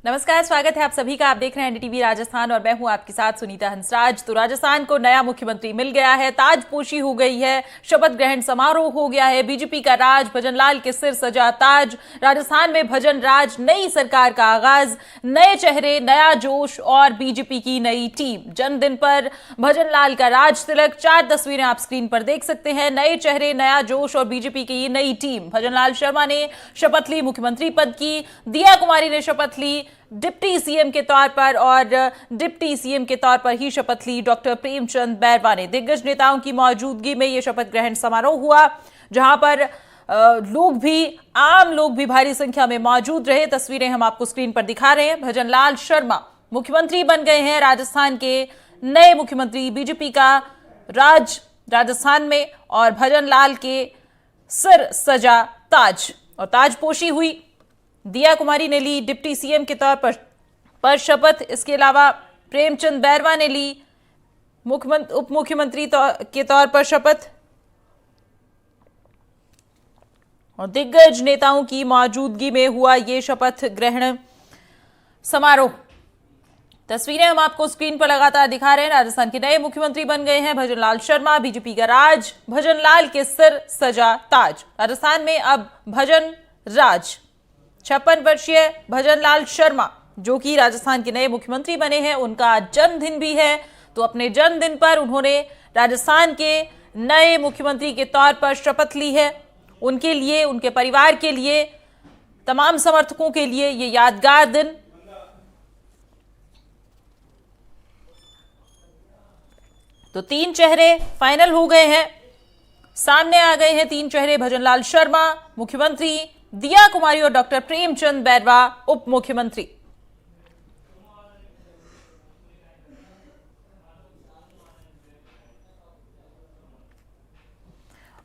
नमस्कार, स्वागत है आप सभी का। आप देख रहे हैं एनडीटीवी राजस्थान और मैं हूं आपके साथ सुनीता हंसराज। तो राजस्थान को नया मुख्यमंत्री मिल गया है, ताजपोशी हो गई है, शपथ ग्रहण समारोह हो गया है। बीजेपी का राज, भजनलाल के सिर सजा ताज। राजस्थान में भजन राज, नई सरकार का आगाज, नए चेहरे, नया जोश और बीजेपी की नई टीम। जन्मदिन पर भजनलाल का राज तिलक, 4 तस्वीरें आप स्क्रीन पर देख सकते हैं। नए चेहरे, नया जोश और बीजेपी की नई टीम। भजनलाल शर्मा ने शपथ ली मुख्यमंत्री पद की, दिया कुमारी ने शपथ ली डिप्टी सीएम के तौर पर और डिप्टी सीएम के तौर पर ही शपथ ली डॉक्टर प्रेमचंद बैरवा ने। दिग्गज नेताओं की मौजूदगी में यह शपथ ग्रहण समारोह हुआ, जहां पर आम लोग भी भारी संख्या में मौजूद रहे। तस्वीरें हम आपको स्क्रीन पर दिखा रहे हैं। भजनलाल शर्मा मुख्यमंत्री बन गए हैं, राजस्थान के नए मुख्यमंत्री। बीजेपी का राज राजस्थान में और भजनलाल के सिर सजा ताज और ताजपोशी हुई। दिया कुमारी ने ली डिप्टी सीएम के तौर पर शपथ। इसके अलावा प्रेमचंद बैरवा ने ली उप मुख्यमंत्री के तौर पर शपथ और दिग्गज नेताओं की मौजूदगी में हुआ ये शपथ ग्रहण समारोह। तस्वीरें हम आपको स्क्रीन पर लगातार दिखा रहे हैं। राजस्थान के नए मुख्यमंत्री बन गए हैं भजनलाल शर्मा। बीजेपी का राज, भजनलाल के सिर सजा ताज। राजस्थान में अब भजन राज। 56 वर्षीय भजनलाल शर्मा जो कि राजस्थान के नए मुख्यमंत्री बने हैं, उनका जन्मदिन भी है। तो अपने जन्मदिन पर उन्होंने राजस्थान के नए मुख्यमंत्री के तौर पर शपथ ली है। उनके लिए, उनके परिवार के लिए, तमाम समर्थकों के लिए ये यादगार दिन। तो 3 चेहरे फाइनल हो गए हैं, सामने आ गए हैं 3 चेहरे। भजनलाल शर्मा मुख्यमंत्री, दिया कुमारी और डॉक्टर प्रेमचंद बैरवा उप मुख्यमंत्री।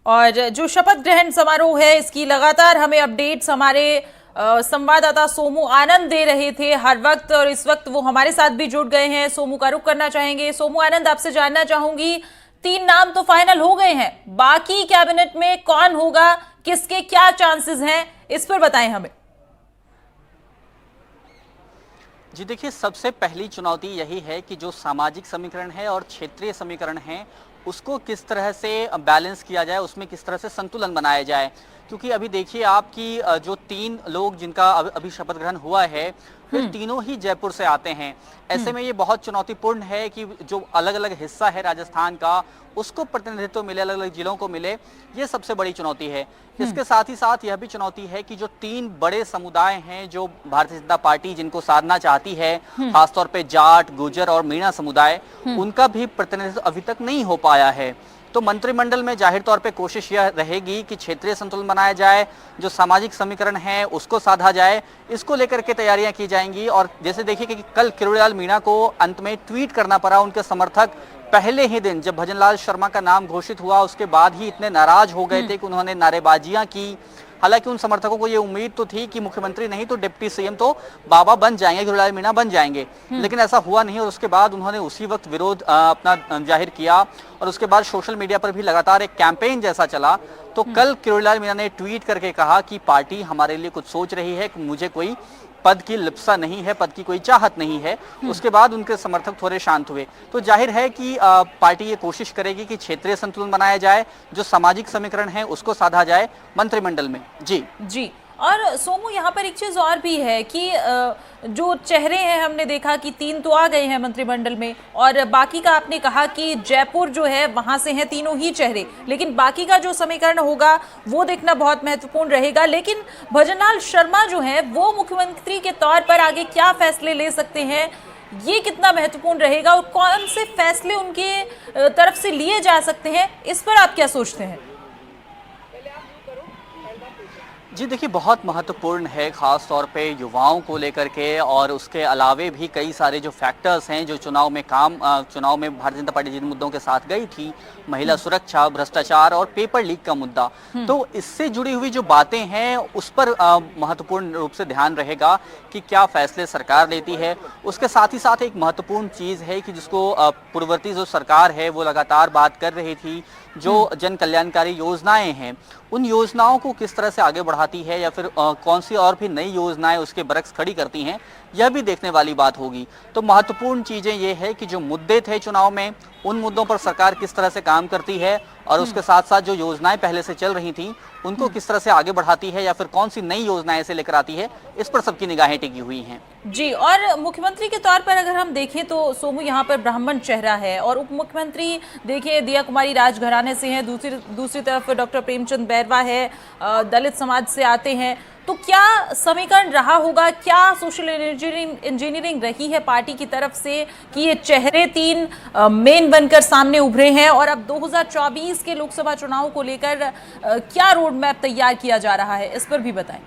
और जो शपथ ग्रहण समारोह है, इसकी लगातार हमें अपडेट्स हमारे संवाददाता सोमू आनंद दे रहे थे हर वक्त, और इस वक्त वो हमारे साथ भी जुड़ गए हैं। सोमू का रुख करना चाहेंगे। सोमू आनंद, आपसे जानना चाहूंगी, 3 नाम तो फाइनल हो गए हैं, बाकी कैबिनेट में कौन होगा, किसके क्या चांसेस हैं, इस पर बताएं हमें। जी देखिए, सबसे पहली चुनौती यही है कि जो सामाजिक समीकरण है और क्षेत्रीय समीकरण है, उसको किस तरह से बैलेंस किया जाए, उसमें किस तरह से संतुलन बनाया जाए। क्योंकि अभी देखिए आपकी जो 3 लोग जिनका अभी शपथ ग्रहण हुआ है, फिर तीनों ही जयपुर से आते हैं। ऐसे में ये बहुत चुनौतीपूर्ण है कि जो अलग अलग हिस्सा है राजस्थान का, उसको प्रतिनिधित्व मिले, अलग अलग जिलों को मिले, ये सबसे बड़ी चुनौती है। इसके साथ ही साथ यह भी चुनौती है कि जो 3 बड़े समुदाय हैं जो भारतीय जनता पार्टी जिनको साधना चाहती है, खासतौर पे जाट, गुर्जर और मीणा समुदाय, उनका भी प्रतिनिधित्व अभी तक नहीं हो पाया है। तो मंत्रिमंडल में जाहिर तौर पे कोशिश यह रहेगी कि क्षेत्रीय संतुलन बनाया जाए, जो सामाजिक समीकरण है उसको साधा जाए, इसको लेकर के तैयारियां की जाएंगी। और जैसे देखिए कि कल किरोड़ीलाल मीणा को अंत में ट्वीट करना पड़ा, उनके समर्थक पहले ही दिन जब भजनलाल शर्मा का नाम घोषित हुआ उसके बाद ही इतने नाराज हो गए थे कि उन्होंने नारेबाजियां की। हालांकि उन समर्थकों को ये उम्मीद तो थी कि मुख्यमंत्री नहीं तो डिप्टी सीएम तो बाबा बन जाएंगे, किरोड़ीलाल मीणा बन जाएंगे, लेकिन ऐसा हुआ नहीं। और उसके बाद उन्होंने उसी वक्त विरोध अपना जाहिर किया और उसके बाद सोशल मीडिया पर भी लगातार एक कैंपेन जैसा चला। तो कल किरोड़ीलाल मीणा ने ट्वीट करके कहा कि पार्टी हमारे लिए कुछ सोच रही है, कि मुझे कोई पद की लिप्सा नहीं है, पद की कोई चाहत नहीं है। उसके बाद उनके समर्थक थोड़े शांत हुए। तो जाहिर है कि पार्टी ये कोशिश करेगी कि क्षेत्रीय संतुलन बनाया जाए, जो सामाजिक समीकरण है उसको साधा जाए मंत्रिमंडल में। जी। और सोमू, यहाँ पर एक चीज और भी है कि जो चेहरे हैं, हमने देखा कि 3 तो आ गए हैं मंत्रिमंडल में, और बाकी का आपने कहा कि जयपुर जो है वहां से हैं तीनों ही चेहरे, लेकिन बाकी का जो समीकरण होगा वो देखना बहुत महत्वपूर्ण रहेगा। लेकिन भजनलाल शर्मा जो है वो मुख्यमंत्री के तौर पर आगे क्या फैसले ले सकते हैं, ये कितना महत्वपूर्ण रहेगा, और कौन से फैसले उनके तरफ से लिए जा सकते हैं, इस पर आप क्या सोचते हैं? जी देखिए, बहुत महत्वपूर्ण है, खास तौर पे युवाओं को लेकर के, और उसके अलावे भी कई सारे जो फैक्टर्स हैं जो चुनाव में भारतीय जनता पार्टी जिन मुद्दों के साथ गई थी, महिला सुरक्षा, भ्रष्टाचार और पेपर लीक का मुद्दा, तो इससे जुड़ी हुई जो बातें हैं उस पर महत्वपूर्ण रूप से ध्यान रहेगा कि क्या फैसले सरकार लेती है। उसके साथ ही साथ एक महत्वपूर्ण चीज़ है कि जिसको पूर्ववर्ती जो सरकार है वो लगातार बात कर रही थी जो जन कल्याणकारी योजनाएं हैं उन योजनाओं को किस तरह से आगे बढ़ाती है या फिर कौन सी और भी नई योजनाएं उसके बरक्स खड़ी करती हैं, यह भी देखने वाली बात होगी। तो महत्वपूर्ण चीजें ये है कि जो मुद्दे थे चुनाव में, उन मुद्दों पर सरकार किस तरह से काम करती है और उसके साथ साथ जो योजनाएं पहले से चल रही थी उनको किस तरह से आगे बढ़ाती है या फिर कौन सी नई योजनाएं ऐसे लेकर आती है, इस पर सबकी निगाहें टिकी हुई हैं। जी, और मुख्यमंत्री के तौर पर अगर हम देखें तो सोमू यहाँ पर ब्राह्मण चेहरा है और उप मुख्यमंत्री देखिए दिया कुमारी राजघराने से हैं, दूसरी तरफ डॉक्टर प्रेमचंद बैरवा है, दलित समाज से आते हैं। तो क्या समीकरण रहा होगा, क्या सोशल इंजीनियरिंग रही है पार्टी की तरफ से कि ये चेहरे तीन मेन बनकर सामने उभरे हैं और अब 2024 के लोकसभा चुनाव को लेकर क्या रोड मैप तैयार किया जा रहा है, इस पर भी बताएं।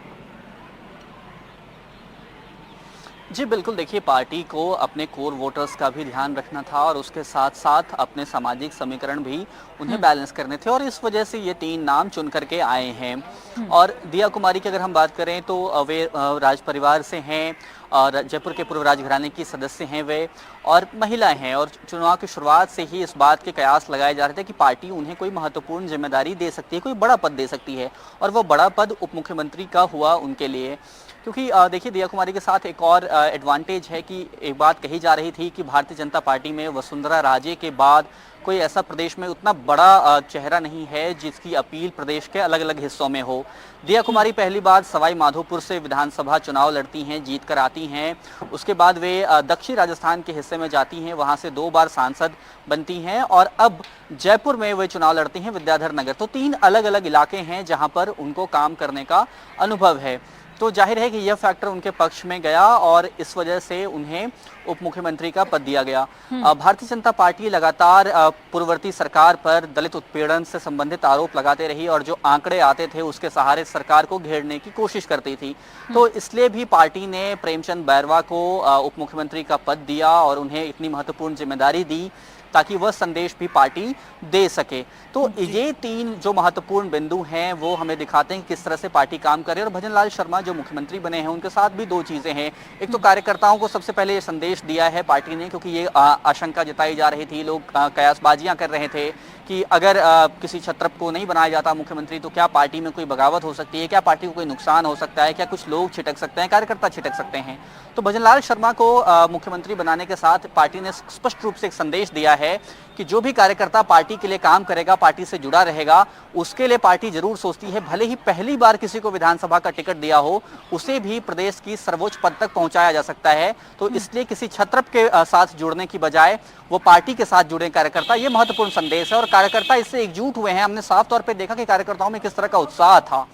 जी बिल्कुल, देखिए पार्टी को अपने कोर वोटर्स का भी ध्यान रखना था और उसके साथ साथ अपने सामाजिक समीकरण भी उन्हें बैलेंस करने थे और इस वजह से ये तीन नाम चुन करके आए हैं। और दिया कुमारी की अगर हम बात करें तो वे राज परिवार से हैं और जयपुर के पूर्व राजघराने की सदस्य हैं वे और महिला हैं और चुनाव की शुरुआत से ही इस बात के कयास लगाए जा रहे थे कि पार्टी उन्हें कोई महत्वपूर्ण जिम्मेदारी दे सकती है, कोई बड़ा पद दे सकती है और वो बड़ा पद उप मुख्यमंत्री का हुआ उनके लिए। क्योंकि देखिए दिया कुमारी के साथ एक और एडवांटेज है कि एक बात कही जा रही थी कि भारतीय जनता पार्टी में वसुंधरा राजे के बाद कोई ऐसा प्रदेश में उतना बड़ा चेहरा नहीं है जिसकी अपील प्रदेश के अलग अलग हिस्सों में हो। दिया कुमारी पहली बार सवाई माधोपुर से विधानसभा चुनाव लड़ती हैं, जीत कर आती हैं। उसके बाद वे दक्षिण राजस्थान के हिस्से में जाती हैं, वहां से 2 बार सांसद बनती हैं और अब जयपुर में वे चुनाव लड़ती हैं विद्याधर नगर। तो 3 अलग अलग इलाके हैं जहां पर उनको काम करने का अनुभव है। तो जाहिर है कि यह फैक्टर उनके पक्ष में गया और इस वजह से उन्हें उप मुख्यमंत्री का पद दिया गया। भारतीय जनता पार्टी लगातार पूर्ववर्ती सरकार पर दलित उत्पीड़न से संबंधित आरोप लगाते रही और जो आंकड़े आते थे उसके सहारे सरकार को घेरने की कोशिश करती थी। तो इसलिए भी पार्टी ने प्रेमचंद बैरवा को उप मुख्यमंत्री का पद दिया और उन्हें इतनी महत्वपूर्ण जिम्मेदारी दी ताकि वह संदेश भी पार्टी दे सके। तो ये 3 जो महत्वपूर्ण बिंदु हैं वो हमें दिखाते हैं कि किस तरह से पार्टी काम करे। और भजन लाल शर्मा जो मुख्यमंत्री बने हैं उनके साथ भी 2 चीजें हैं। एक तो कार्यकर्ताओं को सबसे पहले ये संदेश दिया है पार्टी ने, क्योंकि ये आशंका जताई जा रही थी, लोग कयासबाजियां कर रहे थे कि अगर किसी छत्रप को नहीं बनाया जाता मुख्यमंत्री तो क्या पार्टी में कोई बगावत हो सकती है, क्या पार्टी को कोई नुकसान हो सकता है, क्या कुछ लोग छिटक सकते हैं, कार्यकर्ता छिटक सकते हैं। तो भजनलाल शर्मा को मुख्यमंत्री बनाने के साथ पार्टी ने स्पष्ट रूप से एक संदेश दिया है कि जो भी कार्यकर्ता पार्टी के लिए काम करेगा, पार्टी से जुड़ा रहेगा, उसके लिए पार्टी जरूर सोचती है, भले ही पहली बार किसी को विधानसभा का टिकट दिया हो, उसे भी प्रदेश की सर्वोच्च पद तक पहुंचाया जा सकता है। तो इसलिए किसी छत्रप के साथ जुड़ने की बजाय वो पार्टी के साथ जुड़े कार्यकर्ता, ये महत्वपूर्ण संदेश है और कार्यकर्ता इससे एकजुट हुए हैं। हमने साफ तौर पर देखा कि कार्यकर्ताओं में किस तरह का उत्साह था।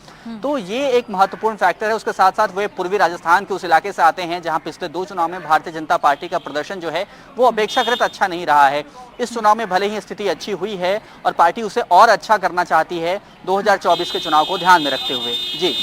तो ये एक महत्वपूर्ण फैक्टर है। उसके साथ साथ वे पूर्वी राजस्थान के उस इलाके से आते हैं जहां पिछले 2 चुनाव में भारतीय जनता पार्टी का प्रदर्शन जो है वो अपेक्षाकृत अच्छा नहीं रहा है। इस चुनाव में भले ही स्थिति अच्छी हुई है और पार्टी उसे और अच्छा करना चाहती है 2024 के चुनाव को ध्यान में रखते हुए। जी।